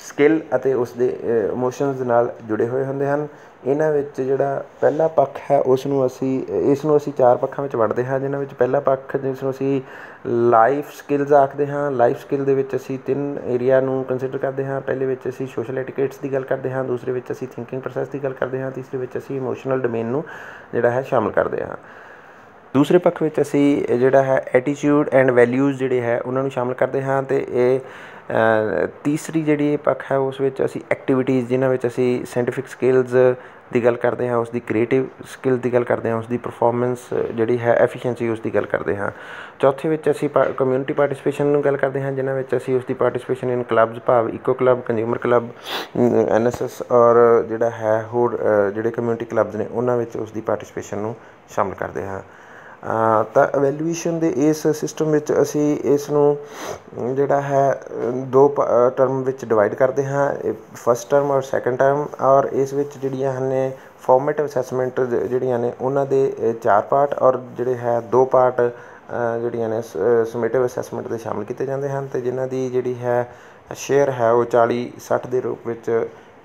स्किल अते उसदे इमोशनस दे नाल जुड़े हुए हुंदे हैं। इन्हां विच जिहड़ा पहला पक्ष है उसनूं इसनूं असीं चार पक्षां विच वंडदे हां जिन्हां विच पहला पक्ष जिसनूं असीं लाइफ स्किल्स आखदे हां। लाइफ स्किल दे विच असीं तीन एरिया नूं कंसीडर करदे हां। पहले विच असीं सोशल एटिकेट्स की गल करदे हां, दूसरे विच असीं थिंकिंग प्रोसैस की गल करदे हां, तीसरे विच असीं इमोशनल डोमेन नूं जिहड़ा है शामिल करदे हां। दूसरे पक्ष विच असीं जिहड़ा है एटीट्यूड एंड वैल्यूज़ जिहड़े है उन्हां नूं शामिल करदे हां। ते तीसरी जिहड़ी पक्ष है उस विच असीं एक्टिविटीज़ जिन्हां विच असीं साइंटिफिक स्किल्स की गल करते हैं, उसकी क्रिएटिव स्किल की गल करते हैं, उसकी परफॉर्मेंस जिहड़ी है एफिशिएंसी उसकी गल करते हैं। चौथे विच असीं कम्यूनिटी पार्टिसिपेशन नूं गल करते हैं जिन्हां विच असीं उसकी पार्टिसिपेशन इन क्लब्स भाव eco club consumer club NSS और जिहड़ा है होर जिहड़े कम्यूनिटी क्लब्स ने उन्हां विच उसकी पार्टिसिपेशन नूं शामिल करते हैं। ਤਾਂ ਐਵੈਲੂਏਸ਼ਨ ਦੇ ਇਸ ਸਿਸਟਮ ਵਿੱਚ ਅਸੀਂ ਇਸ ਨੂੰ ਜਿਹੜਾ ਹੈ ਦੋ ਟਰਮ ਵਿੱਚ ਡਿਵਾਈਡ ਕਰਦੇ ਹਾਂ, ਫਸਟ ਟਰਮ ਔਰ ਸੈਕੰਡ ਟਰਮ। ਔਰ ਇਸ ਵਿੱਚ ਜਿਹੜੀਆਂ ਹਨ ਫੋਰਮੇਟਿਵ ਅਸੈਸਮੈਂਟ ਜਿਹੜੀਆਂ ਨੇ ਉਹਨਾਂ ਦੇ 4 ਪਾਰਟ ਔਰ ਜਿਹੜੇ ਹੈ 2 ਪਾਰਟ ਜਿਹੜੀਆਂ ਨੇ ਸਮੇਟਿਵ ਅਸੈਸਮੈਂਟ ਦੇ ਸ਼ਾਮਿਲ ਕੀਤੇ ਜਾਂਦੇ ਹਨ, ਅਤੇ ਜਿਨ੍ਹਾਂ ਦੀ ਜਿਹੜੀ ਹੈ ਸ਼ੇਅਰ ਹੈ ਉਹ 40-60 ਦੇ ਰੂਪ ਵਿੱਚ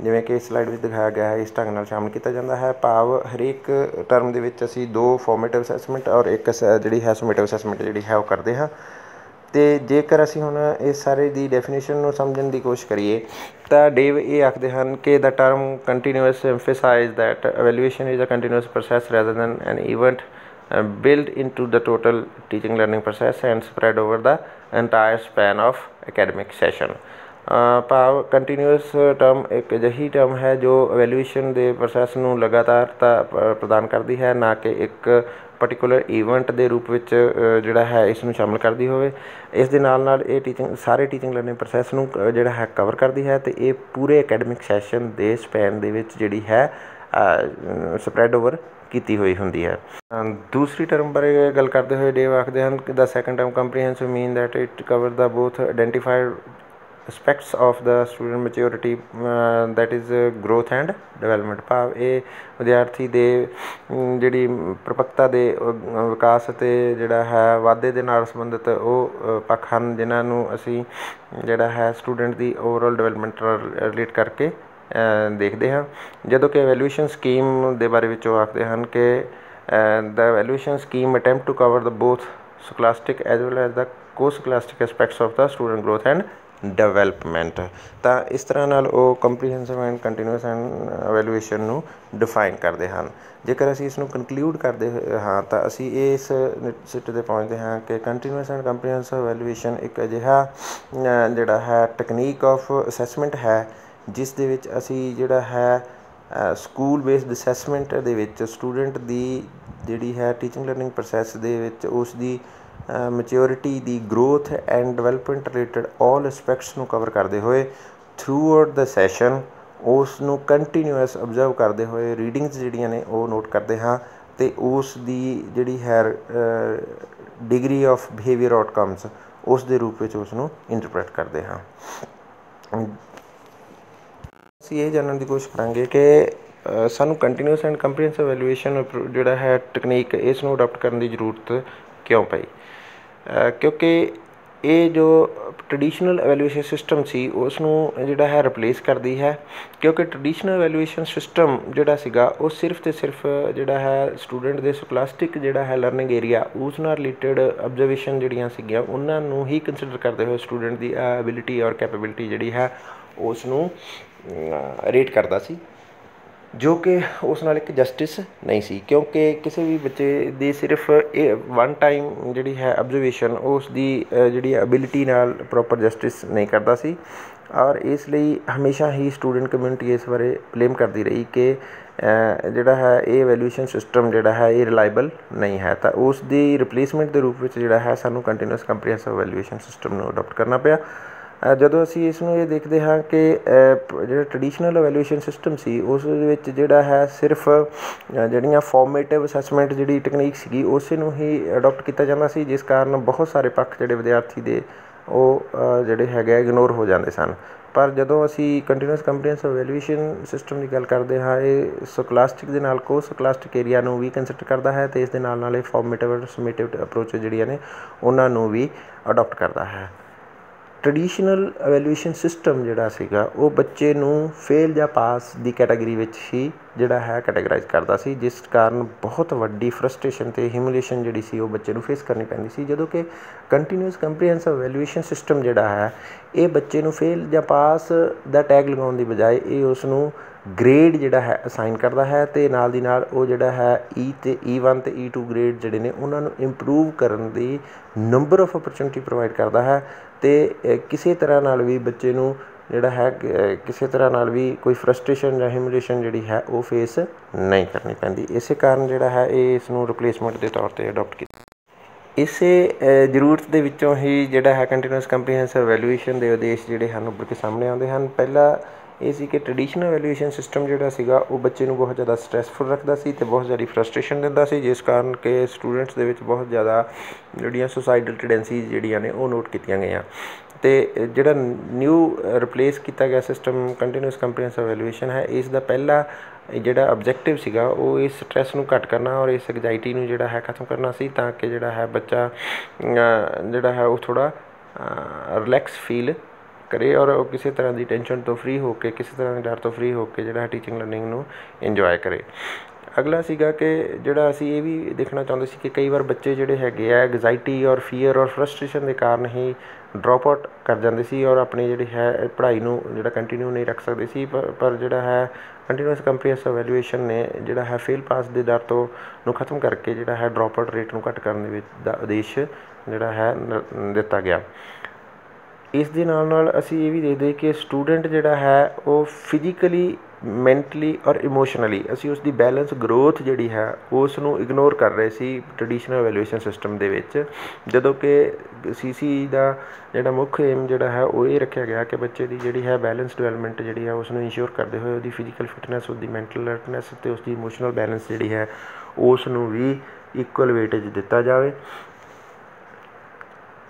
ਜਿਵੇਂ ਕਿ ਸਲਾਈਡ ਵਿੱਚ ਦਿਖਾਇਆ ਗਿਆ ਹੈ ਇਸ ਢੰਗ ਨਾਲ ਸ਼ਾਮਿਲ ਕੀਤਾ ਜਾਂਦਾ ਹੈ। ਭਾਵ ਹਰੇਕ ਟਰਮ ਦੇ ਵਿੱਚ ਅਸੀਂ 2 ਫੋਰਮੇਟਿਵ ਅਸੈਸਮੈਂਟ ਔਰ ਇੱਕ ਜਿਹੜੀ ਹੈ ਸਮੇਟਿਵ ਅਸੈਸਮੈਂਟ ਜਿਹੜੀ ਹੈ ਉਹ ਕਰਦੇ ਹਾਂ। ਅਤੇ ਜੇਕਰ ਅਸੀਂ ਹੁਣ ਇਸ ਸਾਰੇ ਦੀ ਡੈਫੀਨੇਸ਼ਨ ਨੂੰ ਸਮਝਣ ਦੀ ਕੋਸ਼ਿਸ਼ ਕਰੀਏ ਤਾਂ ਡੇਵ ਇਹ ਆਖਦੇ ਹਨ ਕਿ the term continuous emphasise that evaluation is a continuous process rather than an event built into the total teaching learning process and spread over the entire span of academic session। ਭਾਵ ਕੰਟੀਨਿਊਅਸ ਟਰਮ ਇੱਕ ਅਜਿਹੀ term ਹੈ ਜੋ ਐਵੈਲੂਏਸ਼ਨ ਦੇ process ਨੂੰ ਲਗਾਤਾਰਤਾ ਪ੍ਰਦਾਨ ਕਰਦੀ ਹੈ, ਨਾ ਕਿ ਇੱਕ ਪਰਟੀਕੂਲਰ ਈਵੈਂਟ ਦੇ ਰੂਪ ਵਿੱਚ ਜਿਹੜਾ ਹੈ ਇਸ ਨੂੰ ਸ਼ਾਮਿਲ ਕਰਦੀ ਹੋਵੇ। ਇਸ ਦੇ ਨਾਲ ਨਾਲ ਇਹ ਸਾਰੇ ਟੀਚਿੰਗ ਲਰਨਿੰਗ ਪ੍ਰੋਸੈਸ ਨੂੰ ਜਿਹੜਾ ਹੈ ਕਵਰ ਕਰਦੀ ਹੈ, ਅਤੇ ਇਹ ਪੂਰੇ ਅਕੈਡਮਿਕ ਸੈਸ਼ਨ ਦੇ ਸਪੈਨ ਦੇ ਵਿੱਚ ਜਿਹੜੀ ਹੈ ਸਪਰੈਡ ਓਵਰ ਕੀਤੀ ਹੋਈ ਹੁੰਦੀ ਹੈ। ਦੂਸਰੀ ਟਰਮ ਬਾਰੇ ਗੱਲ ਕਰਦੇ ਹੋਏ ਡੇਵ ਆਖਦੇ ਹਨ ਕਿ the second term comprehensive mean that it cover the both identified aspects of the student maturity that is growth and development। ਭਾਵ ਇਹ ਵਿਦਿਆਰਥੀ ਦੇ ਜਿਹੜੀ ਪਰਿਪੱਕਤਾ ਦੇ ਵਿਕਾਸ ਅਤੇ ਜਿਹੜਾ ਹੈ ਵਾਧੇ ਦੇ ਨਾਲ ਸੰਬੰਧਿਤ ਉਹ ਪੱਖ ਹਨ ਜਿਨ੍ਹਾਂ ਨੂੰ ਅਸੀਂ ਜਿਹੜਾ ਹੈ ਸਟੂਡੈਂਟ ਦੀ ਓਵਰਆਲ ਡਿਵੈਲਪਮੈਂਟ ਰਿਲੇਟ ਕਰਕੇ ਦੇਖਦੇ ਹਾਂ। ਜਦੋਂ ਕਿ ਐਵੈਲੂਏਸ਼ਨ ਸਕੀਮ ਦੇ ਬਾਰੇ ਵਿੱਚ ਉਹ ਆਖਦੇ ਹਨ ਕਿ the evaluation scheme attempt to cover the both scholastic as well as the co scholastic aspects of the student growth and development. ਤਾਂ ਇਸ ਤਰ੍ਹਾਂ ਨਾਲ ਉਹ comprehensive and continuous and evaluation ਨੂੰ ਡਿਫਾਈਨ ਕਰਦੇ ਹਨ। ਜੇਕਰ ਅਸੀਂ ਇਸ ਨੂੰ ਕਨਕਲੂਡ ਕਰਦੇ ਹਾਂ ਤਾਂ ਅਸੀਂ ਇਸ ਸਿੱਟੇ 'ਤੇ ਪਹੁੰਚਦੇ ਹਾਂ ਕਿ ਕੰਟੀਨਿਊਅਸ ਐਂਡ ਕੰਪਰੀਹੈਂਸਿਵ ਐਵੈਲੂਏਸ਼ਨ ਇੱਕ ਅਜਿਹਾ ਜਿਹੜਾ ਹੈ ਟੈਕਨੀਕ ਆਫ ਅਸੈਸਮੈਂਟ ਹੈ ਜਿਸ ਦੇ ਵਿੱਚ ਅਸੀਂ ਜਿਹੜਾ ਹੈ ਸਕੂਲ ਬੇਸਡ ਅਸੈਸਮੈਂਟ ਦੇ ਵਿੱਚ ਸਟੂਡੈਂਟ ਦੀ ਜਿਹੜੀ ਹੈ ਟੀਚਿੰਗ ਲਰਨਿੰਗ ਪ੍ਰੋਸੈਸ ਦੇ ਵਿੱਚ ਉਸ ਦੀ maturity the growth and development related all aspects ਨੂੰ ਕਵਰ ਕਰਦੇ ਹੋਏ ਥਰੂ ਆਊਟ ਦਾ ਸੈਸ਼ਨ ਉਸ ਨੂੰ ਕੰਟੀਨਿਊਅਸ ਓਬਜ਼ਰਵ ਕਰਦੇ ਹੋਏ ਰੀਡਿੰਗਸ ਜਿਹੜੀਆਂ ਨੇ ਉਹ ਨੋਟ ਕਰਦੇ ਹਾਂ, ਅਤੇ ਉਸ ਦੀ ਜਿਹੜੀ ਹੈ ਡਿਗਰੀ ਆਫ ਬਿਹੇਵੀਅਰ ਆਊਟਕਮਸ ਉਸ ਦੇ ਰੂਪ ਵਿੱਚ ਉਸ ਨੂੰ ਇੰਟਰਪ੍ਰੈਟ ਕਰਦੇ ਹਾਂ। ਅਸੀਂ ਇਹ ਜਾਣਨ ਦੀ ਕੋਸ਼ਿਸ਼ ਕਰਾਂਗੇ ਕਿ ਸਾਨੂੰ ਕੰਟੀਨਿਊਅਸ ਐਂਡ ਕੰਪਰੀਹੈਂਸਿਵ ਐਵੈਲੂਏਸ਼ਨ ਜਿਹੜਾ ਹੈ ਟੈਕਨੀਕ ਇਸ ਨੂੰ ਅਡੋਪਟ ਕਰਨ ਦੀ ਜ਼ਰੂਰਤ ਕਿਉਂ ਪਈ। ਕਿਉਂਕਿ ਇਹ ਜੋ ਟਰਡੀਸ਼ਨਲ ਐਵੈਲੂਏਸ਼ਨ ਸਿਸਟਮ ਸੀ ਉਸ ਨੂੰ ਜਿਹੜਾ ਹੈ ਰਿਪਲੇਸ ਕਰਦੀ ਹੈ, ਕਿਉਂਕਿ ਟਰਡੀਸ਼ਨਲ ਐਵੈਲੂਏਸ਼ਨ ਸਿਸਟਮ ਜਿਹੜਾ ਸੀਗਾ ਉਹ ਸਿਰਫ ਅਤੇ ਸਿਰਫ ਜਿਹੜਾ ਹੈ ਸਟੂਡੈਂਟ ਦੇ ਸਕੋਲਾਸਟਿਕ ਜਿਹੜਾ ਹੈ ਲਰਨਿੰਗ ਏਰੀਆ ਉਸ ਨਾਲ ਰਿਲੇਟਡ ਅਬਜ਼ਰਵੇਸ਼ਨ ਜਿਹੜੀਆਂ ਸੀਗੀਆਂ ਉਹਨਾਂ ਨੂੰ ਹੀ ਕੰਸੀਡਰ ਕਰਦੇ ਹੋਏ ਸਟੂਡੈਂਟ ਦੀ ਐਬਿਲਿਟੀ ਔਰ ਕੈਪੇਬਿਲਿਟੀ ਜਿਹੜੀ ਹੈ ਉਸ ਨੂੰ ਰੇਟ ਕਰਦਾ ਸੀ, ਜੋ ਕਿ ਉਸ ਨਾਲ ਇੱਕ ਜਸਟਿਸ ਨਹੀਂ ਸੀ। ਕਿਉਂਕਿ ਕਿਸੇ ਵੀ ਬੱਚੇ ਦੀ ਸਿਰਫ ਇਹ ਵਨ ਟਾਈਮ ਜਿਹੜੀ ਹੈ ਅਬਜ਼ਰਵੇਸ਼ਨ ਉਸ ਦੀ ਜਿਹੜੀ ਐਬਿਲਿਟੀ ਨਾਲ ਪ੍ਰੋਪਰ ਜਸਟਿਸ ਨਹੀਂ ਕਰਦਾ ਸੀ, ਔਰ ਇਸ ਲਈ ਹਮੇਸ਼ਾ ਹੀ ਸਟੂਡੈਂਟ ਕਮਿਊਨਿਟੀ ਇਸ ਬਾਰੇ ਬਲੇਮ ਕਰਦੀ ਰਹੀ ਕਿ ਜਿਹੜਾ ਹੈ ਇਹ ਐਵੈਲੂਏਸ਼ਨ ਸਿਸਟਮ ਜਿਹੜਾ ਹੈ ਇਹ ਰਿਲਾਇਬਲ ਨਹੀਂ ਹੈ। ਤਾਂ ਉਸ ਦੀ ਰਿਪਲੇਸਮੈਂਟ ਦੇ ਰੂਪ ਵਿੱਚ ਜਿਹੜਾ ਹੈ ਸਾਨੂੰ ਕੰਟੀਨਿਊਅਸ ਕੰਪਰੀਹੈਂਸਿਵ ਐਵੈਲੂਏਸ਼ਨ ਸਿਸਟਮ ਨੂੰ ਅਡੋਪਟ ਕਰਨਾ ਪਿਆ। ਜਦੋਂ ਅਸੀਂ ਇਸ ਨੂੰ ਇਹ ਦੇਖਦੇ ਹਾਂ ਕਿ ਜਿਹੜਾ ਟਰਡੀਸ਼ਨਲ ਐਵੈਲੂਏਸ਼ਨ ਸਿਸਟਮ ਸੀ ਉਸ ਦੇ ਵਿੱਚ ਜਿਹੜਾ ਹੈ ਸਿਰਫ ਜਿਹੜੀਆਂ ਫੋਰਮੇਟਿਵ ਅਸੈਸਮੈਂਟ ਜਿਹੜੀ ਟੈਕਨੀਕ ਸੀਗੀ ਉਸੇ ਨੂੰ ਹੀ ਅਡੋਪਟ ਕੀਤਾ ਜਾਂਦਾ ਸੀ, ਜਿਸ ਕਾਰਨ ਬਹੁਤ ਸਾਰੇ ਪੱਖ ਜਿਹੜੇ ਵਿਦਿਆਰਥੀ ਦੇ ਉਹ ਜਿਹੜੇ ਹੈਗੇ ਇਗਨੋਰ ਹੋ ਜਾਂਦੇ ਸਨ। ਪਰ ਜਦੋਂ ਅਸੀਂ ਕੰਟੀਨਿਊਅਸ ਕੰਪਰੀਹੈਂਸਿਵ ਐਵੈਲੂਏਸ਼ਨ ਸਿਸਟਮ ਦੀ ਗੱਲ ਕਰਦੇ ਹਾਂ ਇਹ ਸਕੋਲਾਸਟਿਕ ਦੇ ਨਾਲ ਕੋ ਸਕੋਲਾਸਟਿਕ ਏਰੀਆ ਨੂੰ ਵੀ ਕੰਸੀਡਰ ਕਰਦਾ ਹੈ, ਅਤੇ ਇਸ ਦੇ ਨਾਲ ਨਾਲ ਇਹ ਫੋਰਮੇਟਿਵ ਸਮੇਟਿਵ ਅਪਰੋਚ ਜਿਹੜੀਆਂ ਨੇ ਉਹਨਾਂ ਨੂੰ ਵੀ ਅਡੋਪਟ ਕਰਦਾ ਹੈ। ਟਰਡੀਸ਼ਨਲ ਐਵੈਲੂਏਸ਼ਨ ਸਿਸਟਮ ਜਿਹੜਾ ਸੀਗਾ ਉਹ ਬੱਚੇ ਨੂੰ ਫੇਲ ਜਾਂ ਪਾਸ ਦੀ ਕੈਟਾਗਰੀ ਵਿੱਚ ਹੀ ਜਿਹੜਾ ਹੈ ਕੈਟਾਗਰਾਈਜ਼ ਕਰਦਾ ਸੀ, ਜਿਸ ਕਾਰਨ ਬਹੁਤ ਵੱਡੀ ਫਰਸਟ੍ਰੇਸ਼ਨ ਅਤੇ ਹਿਊਮਿਲੇਸ਼ਨ ਜਿਹੜੀ ਸੀ ਉਹ ਬੱਚੇ ਨੂੰ ਫੇਸ ਕਰਨੀ ਪੈਂਦੀ ਸੀ। ਜਦੋਂ ਕਿ ਕੰਟੀਨਿਊਅਸ ਕੰਪਰੀਹੈਂਸਿਵ ਐਵੈਲੂਏਸ਼ਨ ਸਿਸਟਮ ਜਿਹੜਾ ਹੈ ਇਹ ਬੱਚੇ ਨੂੰ ਫੇਲ ਜਾਂ ਪਾਸ ਦਾ ਟੈਗ ਲਗਾਉਣ ਦੀ ਬਜਾਏ ਇਹ ਉਸ ਨੂੰ ਗ੍ਰੇਡ ਜਿਹੜਾ ਹੈ ਅਸਾਈਨ ਕਰਦਾ ਹੈ, ਅਤੇ ਨਾਲ ਦੀ ਨਾਲ ਉਹ ਜਿਹੜਾ ਹੈ E1 ਅਤੇ E2 ਗ੍ਰੇਡ ਜਿਹੜੇ ਨੇ ਉਹਨਾਂ ਨੂੰ ਇੰਪਰੂਵ ਕਰਨ ਦੀ ਨੰਬਰ ਆਫ ਓਪਰਚੁਨਿਟੀ ਪ੍ਰੋਵਾਈਡ ਕਰਦਾ ਹੈ, ਅਤੇ ਕਿਸੇ ਤਰ੍ਹਾਂ ਨਾਲ ਵੀ ਬੱਚੇ ਨੂੰ ਜਿਹੜਾ ਹੈ ਕਿਸੇ ਤਰ੍ਹਾਂ ਨਾਲ ਵੀ ਕੋਈ ਫਰਸਟ੍ਰੇਸ਼ਨ ਜਾਂ ਹਿਊਮਿਲੇਸ਼ਨ ਜਿਹੜੀ ਹੈ ਉਹ ਫੇਸ ਨਹੀਂ ਕਰਨੀ ਪੈਂਦੀ। ਇਸੇ ਕਾਰਨ ਜਿਹੜਾ ਹੈ ਇਹ ਇਸ ਨੂੰ ਰਿਪਲੇਸਮੈਂਟ ਦੇ ਤੌਰ 'ਤੇ ਅਡੋਪਟ ਕੀਤਾ। ਇਸੇ ਜ਼ਰੂਰਤ ਦੇ ਵਿੱਚੋਂ ਹੀ ਜਿਹੜਾ ਹੈ ਕੰਟੀਨਿਊਅਸ ਕੰਪਰੀਹੈਂਸਿਵ ਐਵੈਲੂਏਸ਼ਨ ਦੇ ਉਦੇਸ਼ ਜਿਹੜੇ ਹਨ ਉੱਭਰ ਕੇ ਸਾਹਮਣੇ ਆਉਂਦੇ ਹਨ। ਪਹਿਲਾ ਇਹ ਸੀ ਕਿ ਟ੍ਰੈਡੀਸ਼ਨਲ ਵੈਲਿਊਏਸ਼ਨ ਸਿਸਟਮ ਜਿਹੜਾ ਸੀਗਾ ਉਹ ਬੱਚੇ ਨੂੰ ਬਹੁਤ ਜ਼ਿਆਦਾ ਸਟ੍ਰੈਸਫੁਲ ਰੱਖਦਾ ਸੀ ਅਤੇ ਬਹੁਤ ਜ਼ਿਆਦਾ ਫਰਸਟ੍ਰੇਸ਼ਨ ਦਿੰਦਾ ਸੀ, ਜਿਸ ਕਾਰਨ ਕਿ ਸਟੂਡੈਂਟਸ ਦੇ ਵਿੱਚ ਬਹੁਤ ਜ਼ਿਆਦਾ ਜਿਹੜੀਆਂ ਸੁਸਾਈਡਲ ਟੈਂਡੈਂਸੀਜ਼ ਜਿਹੜੀਆਂ ਨੇ ਉਹ ਨੋਟ ਕੀਤੀਆਂ ਗਈਆਂ। ਅਤੇ ਜਿਹੜਾ ਨਿਊ ਰਿਪਲੇਸ ਕੀਤਾ ਗਿਆ ਸਿਸਟਮ ਕੰਟੀਨਿਊਸ ਕੰਪ੍ਰੀਹੈਂਸਿਵ ਵੈਲਿਊਏਸ਼ਨ ਹੈ, ਇਸ ਦਾ ਪਹਿਲਾ ਜਿਹੜਾ ਆਬਜੈਕਟਿਵ ਸੀਗਾ ਉਹ ਇਸ ਸਟਰੈਸ ਨੂੰ ਘੱਟ ਕਰਨਾ ਔਰ ਇਸ ਐਗਜ਼ਾਇਟੀ ਨੂੰ ਜਿਹੜਾ ਹੈ ਖ਼ਤਮ ਕਰਨਾ ਸੀ, ਤਾਂ ਕਿ ਜਿਹੜਾ ਹੈ ਬੱਚਾ ਜਿਹੜਾ ਹੈ ਉਹ ਥੋੜ੍ਹਾ ਰਿਲੈਕਸ ਫੀਲ ਕਰੇ ਔਰ ਉਹ ਕਿਸੇ ਤਰ੍ਹਾਂ ਦੀ ਟੈਨਸ਼ਨ ਤੋਂ ਫਰੀ ਹੋ ਕੇ, ਕਿਸੇ ਤਰ੍ਹਾਂ ਦੇ ਡਰ ਤੋਂ ਫਰੀ ਹੋ ਕੇ ਜਿਹੜਾ ਟੀਚਿੰਗ ਲਰਨਿੰਗ ਨੂੰ ਇੰਜੋਏ ਕਰੇ। ਅਗਲਾ ਸੀਗਾ ਕਿ ਜਿਹੜਾ ਅਸੀਂ ਇਹ ਵੀ ਦੇਖਣਾ ਚਾਹੁੰਦੇ ਸੀ ਕਿ ਕਈ ਵਾਰ ਬੱਚੇ ਜਿਹੜੇ ਹੈਗੇ ਆ ਐਗਜ਼ਾਇਟੀ ਔਰ ਫੀਅਰ ਔਰ ਫਰਸਟ੍ਰੇਸ਼ਨ ਦੇ ਕਾਰਨ ਹੀ ਡਰੋਪ ਆਊਟ ਕਰ ਜਾਂਦੇ ਸੀ ਔਰ ਆਪਣੀ ਜਿਹੜੀ ਹੈ ਪੜ੍ਹਾਈ ਨੂੰ ਜਿਹੜਾ ਕੰਟੀਨਿਊ ਨਹੀਂ ਰੱਖ ਸਕਦੇ ਸੀ। ਪਰ ਜਿਹੜਾ ਹੈ ਕੰਟੀਨਿਊਸ ਕੰਪ੍ਰੀਹੈਂਸਿਵ ਵੈਲਿਊਏਸ਼ਨ ਨੇ ਜਿਹੜਾ ਹੈ ਫੇਲ ਪਾਸ ਦੇ ਦਰ ਤੋਂ ਨੂੰ ਖਤਮ ਕਰਕੇ ਜਿਹੜਾ ਹੈ ਡਰੋਪ ਆਊਟ ਰੇਟ ਨੂੰ ਘੱਟ ਕਰਨ ਦੇ ਵਿੱਚ ਦਾ ਉਦੇਸ਼ ਜਿਹੜਾ ਹੈ ਦਿੱਤਾ ਗਿਆ। ਇਸ ਦੇ ਨਾਲ ਅਸੀਂ ਇਹ ਵੀ ਦੇਖਦੇ ਕਿ ਸਟੂਡੈਂਟ ਜਿਹੜਾ ਹੈ ਉਹ ਫਿਜ਼ੀਕਲੀ, ਮੈਂਟਲੀ ਔਰ ਇਮੋਸ਼ਨਲੀ ਅਸੀਂ ਉਸ ਦੀ ਬੈਲੈਂਸ ਗਰੋਥ ਜਿਹੜੀ ਹੈ ਉਸ ਨੂੰ ਇਗਨੋਰ ਕਰ ਰਹੇ ਸੀ ਟ੍ਰੈਡੀਸ਼ਨਲ ਵੈਲਿਊਏਸ਼ਨ ਸਿਸਟਮ ਦੇ ਵਿੱਚ, ਜਦੋਂ ਕਿ CC ਦਾ ਜਿਹੜਾ ਮੁੱਖ ਏਮ ਜਿਹੜਾ ਹੈ ਉਹ ਇਹ ਰੱਖਿਆ ਗਿਆ ਕਿ ਬੱਚੇ ਦੀ ਜਿਹੜੀ ਹੈ ਬੈਲੈਂਸ ਡਿਵੈਲਪਮੈਂਟ ਜਿਹੜੀ ਹੈ ਉਸ ਨੂੰ ਇੰਸ਼ੋਰ ਕਰਦੇ ਹੋਏ ਉਹਦੀ ਫਿਜ਼ੀਕਲ ਫਿਟਨੈਸ, ਉਹਦੀ ਮੈਂਟਲ ਅਲਰਟਨੈਸ ਅਤੇ ਉਸ ਦੀ ਇਮੋਸ਼ਨਲ ਬੈਲੈਂਸ ਜਿਹੜੀ ਹੈ ਉਸ ਨੂੰ ਵੀ ਇਕੁਅਲ ਵੇਟੇਜ ਦਿੱਤਾ ਜਾਵੇ।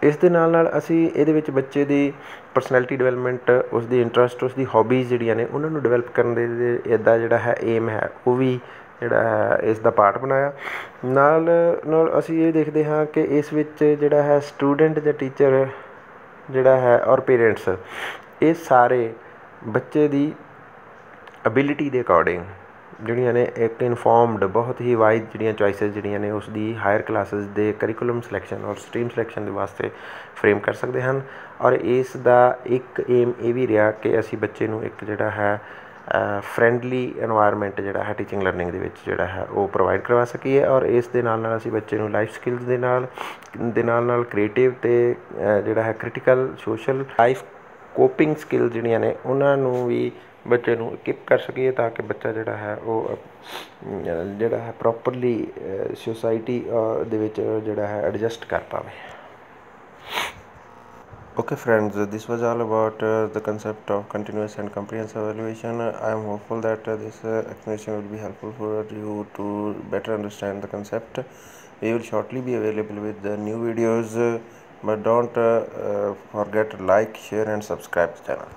ਇਸ ਦੇ ਨਾਲ ਅਸੀਂ ਇਹਦੇ ਵਿੱਚ ਬੱਚੇ ਦੀ ਪਰਸਨੈਲਿਟੀ ਡਿਵੈਲਪਮੈਂਟ, ਉਸ ਦੀ ਇੰਟਰਸਟ, ਉਸ ਦੀ ਹੌਬੀਜ਼ ਜਿਹੜੀਆਂ ਨੇ ਉਹਨਾਂ ਨੂੰ ਡਿਵੈਲਪ ਕਰਨ ਦੇ ਇੱਦਾਂ ਜਿਹੜਾ ਹੈ ਏਮ ਹੈ ਉਹ ਵੀ ਜਿਹੜਾ ਹੈ ਇਸ ਦਾ ਪਾਰਟ ਬਣਾਇਆ। ਨਾਲ ਅਸੀਂ ਇਹ ਦੇਖਦੇ ਹਾਂ ਕਿ ਇਸ ਵਿੱਚ ਜਿਹੜਾ ਹੈ ਸਟੂਡੈਂਟ ਜਾਂ ਟੀਚਰ ਜਿਹੜਾ ਹੈ ਔਰ ਪੇਰੈਂਟਸ, ਇਹ ਸਾਰੇ ਬੱਚੇ ਦੀ ਅਬਿਲਿਟੀ ਦੇ ਅਕੋਰਡਿੰਗ ਜਿਹੜੀਆਂ ਨੇ ਇੱਕ ਇਨਫੋਰਮਡ ਬਹੁਤ ਹੀ ਵਾਈਡ ਜਿਹੜੀਆਂ ਚੋਇਸਿਸ ਜਿਹੜੀਆਂ ਨੇ ਉਸ ਦੀ ਹਾਇਰ ਕਲਾਸਿਸ ਦੇ ਕਰਿਕੂਲਮ ਸਿਲੈਕਸ਼ਨ ਔਰ ਸਟਰੀਮ ਸਿਲੈਕਸ਼ਨ ਦੇ ਵਾਸਤੇ ਫਰੇਮ ਕਰ ਸਕਦੇ ਹਨ। ਔਰ ਇਸ ਦਾ ਇੱਕ ਏਮ ਇਹ ਵੀ ਰਿਹਾ ਕਿ ਅਸੀਂ ਬੱਚੇ ਨੂੰ ਇੱਕ ਜਿਹੜਾ ਹੈ ਫਰੈਂਡਲੀ ਇਨਵਾਇਰਮੈਂਟ ਜਿਹੜਾ ਹੈ ਟੀਚਿੰਗ ਲਰਨਿੰਗ ਦੇ ਵਿੱਚ ਜਿਹੜਾ ਹੈ ਉਹ ਪ੍ਰੋਵਾਈਡ ਕਰਵਾ ਸਕੀਏ। ਔਰ ਇਸ ਦੇ ਨਾਲ ਅਸੀਂ ਬੱਚੇ ਨੂੰ ਲਾਈਫ ਸਕਿੱਲਸ ਦੇ ਨਾਲ ਕ੍ਰੀਏਟਿਵ ਅਤੇ ਜਿਹੜਾ ਹੈ critical social life coping skill ਜਿਹੜੀਆਂ ਨੇ ਉਹਨਾਂ ਨੂੰ ਵੀ ਬੱਚੇ ਨੂੰ ਇਕਿਪ ਕਰ ਸਕੀਏ, ਤਾਂ ਕਿ ਬੱਚਾ ਜਿਹੜਾ ਹੈ ਉਹ ਜਿਹੜਾ ਹੈ ਪ੍ਰੋਪਰਲੀ ਸੋਸਾਇਟੀ ਦੇ ਵਿੱਚ ਜਿਹੜਾ ਹੈ ਐਡਜਸਟ ਕਰ ਪਾਵੇ। Okay friends, this was all about the concept of continuous and comprehensive evaluation. I am hopeful that this explanation will be helpful for you to better understand the concept. We will shortly be available with the new videos, but don't forget to like, share and subscribe the channel.